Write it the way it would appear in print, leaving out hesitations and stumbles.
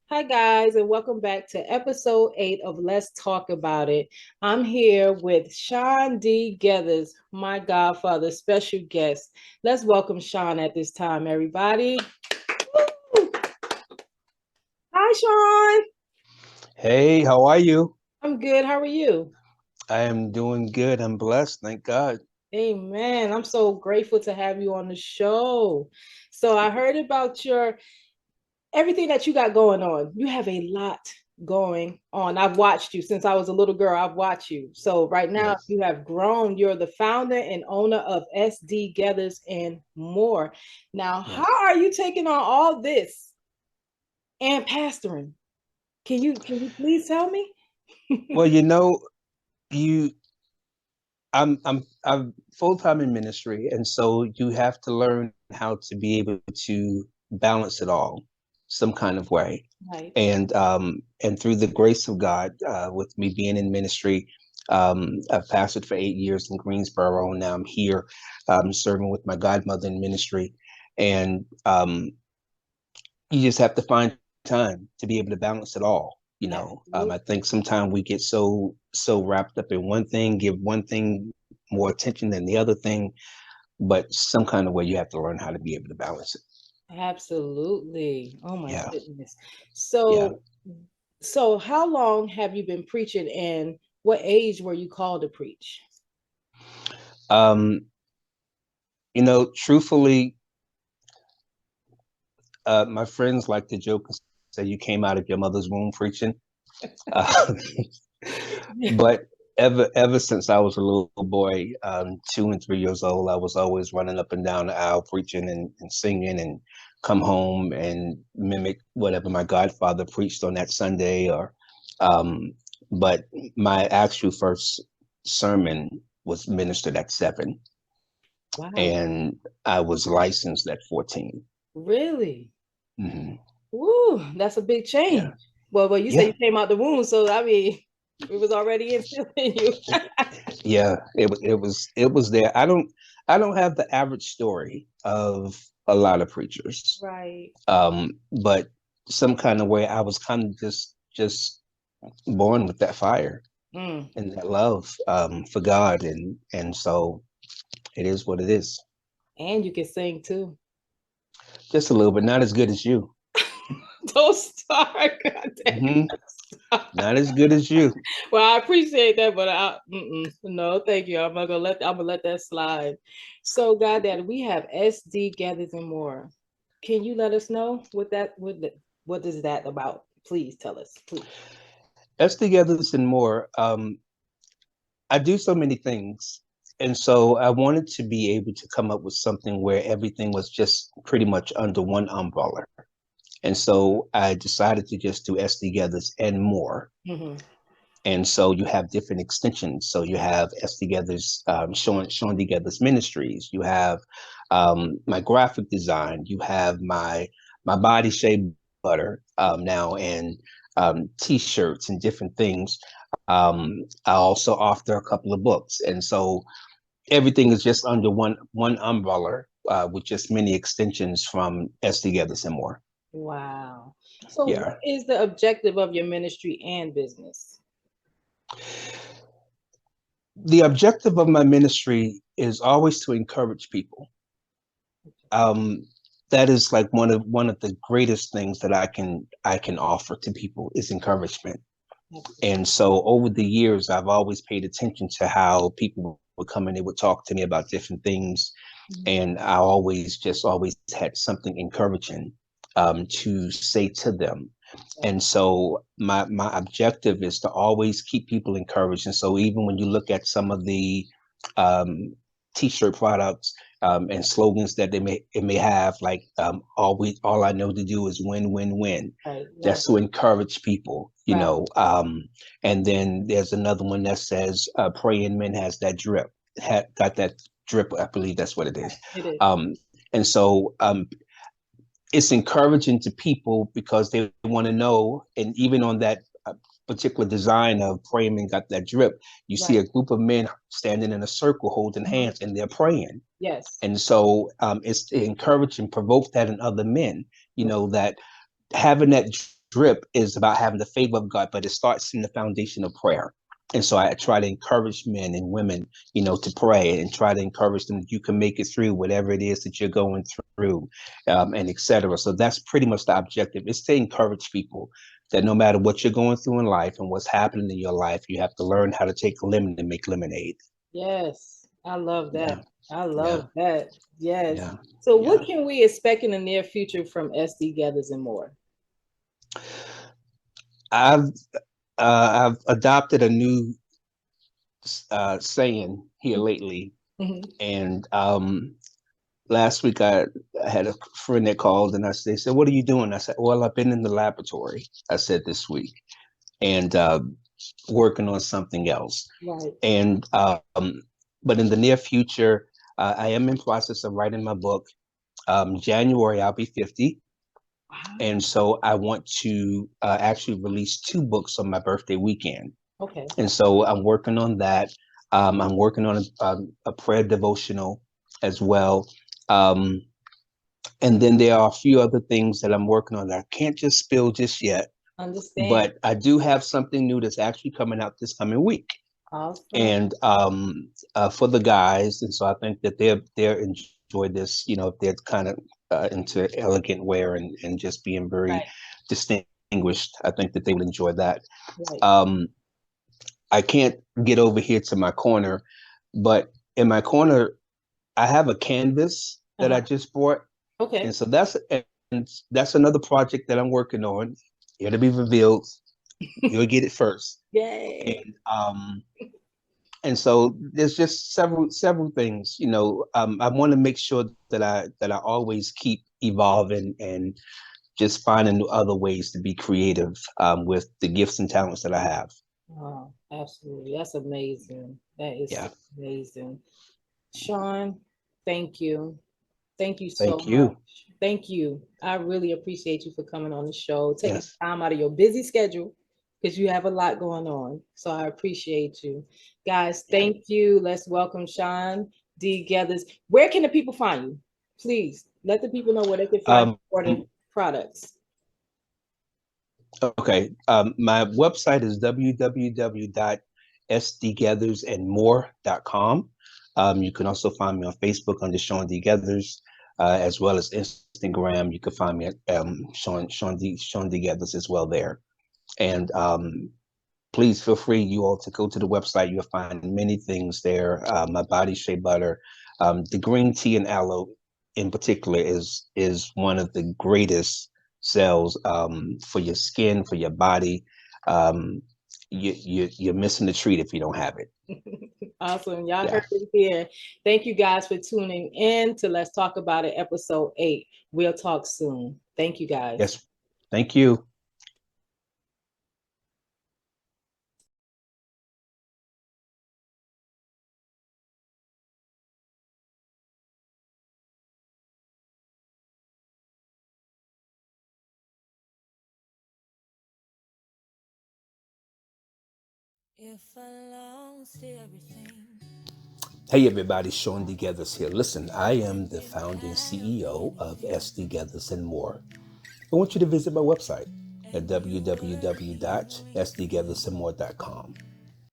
Hi, guys, and welcome back to episode 8 of Let's Talk About It. I'm here with Shawn D. Gethers, my godfather, special guest. Let's welcome Shawn at this time, everybody. Woo! Hi, Shawn. Hey, how are you? I'm good. How are you? I am doing good. I'm blessed. Thank God. Amen. I'm so grateful to have you on the show. So I heard about your everything that you got going on. You have a lot going on. I've watched you since I was a little girl. I've watched you. So right now Yes. you have grown. You're the founder and owner of SD Gethers and More. Now, how Yes. are you taking on all this and pastoring? Can you please tell me? Well, you I'm full-time in ministry, and so you have to learn how to be able to balance it all some kind of way. Right. And through the grace of God, with me being in ministry, I've pastored for 8 years in Greensboro, and now I'm here serving with my godmother in ministry. And you just have to find time to be able to balance it all. I Absolutely. think sometimes we get so wrapped up in one thing, give one thing more attention than the other thing, but some kind of way you have to learn how to be able to balance it. Absolutely. Oh my Yeah, goodness. yeah. So so how long have you been preaching and what age were you called to preach? Um, Truthfully, my friends like to joke and say you came out of your mother's womb preaching. Uh, but ever since I was a little boy, 2 and 3 years old, I was always running up and down the aisle preaching and singing and come home and mimic whatever my godfather preached on that Sunday. Um, but my actual first sermon was ministered at 7, Wow. and I was licensed at 14. Really? Hmm. Woo, that's a big Yeah, change. Well, you say yeah, you came out the womb, so I mean, it was already instilled in you. yeah. It was there. I don't have the average story of a lot of preachers. Right. But some kind of way I was kind of just born with that fire Mm. and that love for God, and so it is what it is. And you can sing too. Just a little bit, not as good as you. Don't start. God damn. Hmm. Not as good as you. Well, I appreciate that, but no, thank you. I'm gonna let that slide. So, goddaddy, we have SD Gathers and More. Can you let us know what is that about? Please tell us, please. Us together and more. I do so many things, and so I wanted to be able to come up with something where everything was just pretty much under one umbrella. And so I decided to just do S Togethers and More. Hmm. And so you have different extensions. So you have S Togethers, Shawn Togethers Ministries. You have my graphic design. You have my body shape butter now, and T-shirts and different things. I also author a couple of books, and so everything is just under one umbrella with just many extensions from S Togethers and More. Wow. So, what Yeah. is the objective of your ministry and business? The objective of my ministry is always to encourage people. Um, that is like one of the greatest things that I can offer to people is encouragement. Absolutely. And so over the years, I've always paid attention to how people would come and they would talk to me about different things, Mhm. and I always had something encouraging to say to them. And so my objective is to always keep people encouraged. And so even when you look at some of the um, t-shirt products and slogans that it may have, like all I know to do is win, win, win. Right. Love That's to it. encourage people, Right. and then there's another one that says praying men has that drip, got that drip. I believe that's what it is. It is. And so it's encouraging to people because they want to know. And even on that particular design of praying men got that drip, you see Right. a group of men standing in a circle holding Mhm. hands and they're praying. Yes. And so it's to encourage and provoke that in other men, that having that drip is about having the favor of God, but it starts in the foundation of prayer. And so I try to encourage men and women, to pray and try to encourage them that you can make it through whatever it is that you're going through, and et cetera. So that's pretty much the objective, is to encourage people that no matter what you're going through in life and what's happening in your life, you have to learn how to take a lemon and make lemonade. Yes, I love that. Yeah, I yeah, love that. Yes. yeah, So, what yeah. can we expect in the near future from SD Gethers and More? I've I've adopted a new saying here lately, Mhm. and last week I had a friend that called, and they said, "What are you doing?" I said, "Well, I've been in the laboratory." I said this week, and working on something else. Right. And but in the near future, I am in process of writing my book. January I'll be 50, Wow. and so I want to actually release two books on my birthday weekend. Okay. And so I'm working on that. I'm working on a prayer devotional as well. Um, and then there are a few other things that I'm working on that I can't just spill just yet. Understand. But I do have something new that's actually coming out this coming week, Awesome. and for the guys. And so I think that they're enjoy this. If they're kind of into elegant wear and just being very Right. distinguished, I think that they would enjoy that. Right. Um, I can't get over here to my corner, but in my corner, I have a canvas that I Uh-huh. just bought, and Okay. so that's another project that I'm working on. It'll be revealed. You'll get it first, Yay. and so there's just several things. I want to make sure that I always keep evolving and just finding other ways to be creative with the gifts and talents that I have. Oh, absolutely. That's amazing. That is Yeah, so amazing. Shawn, thank you. Thank you so thank you. much. Thank you. I really appreciate you for coming on the show, taking Yes, time out of your busy schedule because you have a lot going on. So I appreciate you. Guys, yeah. thank you. Let's welcome Shawn D. Gethers. Where can the people find you? Please let the people know where they can find Um, important products. okay. My website is www.sdgethersandmore.com. You can also find me on Facebook under Shawn D. Gethers, as well as Instagram. You can find me at Shawn D. Gethers as well there. And please feel free, you all, to go to the website. You'll find many things there. My body shea butter, the green tea and aloe in particular is one of the greatest cells for your skin, for your body. Um, you're missing the treat if you don't have it. Awesome. Y'all Yeah. heard it here. Thank you guys for tuning in to Let's Talk About It, episode 8. We'll talk soon. Thank you guys. Yes. Thank you. If I lost everything, Hey everybody, Shawn D. Gethers here. Listen, I am the if I founding had a CEO billion of SD feelings, Gethers and More. I want you to visit my website at and you were here with me, www.sdgethersandmore.com.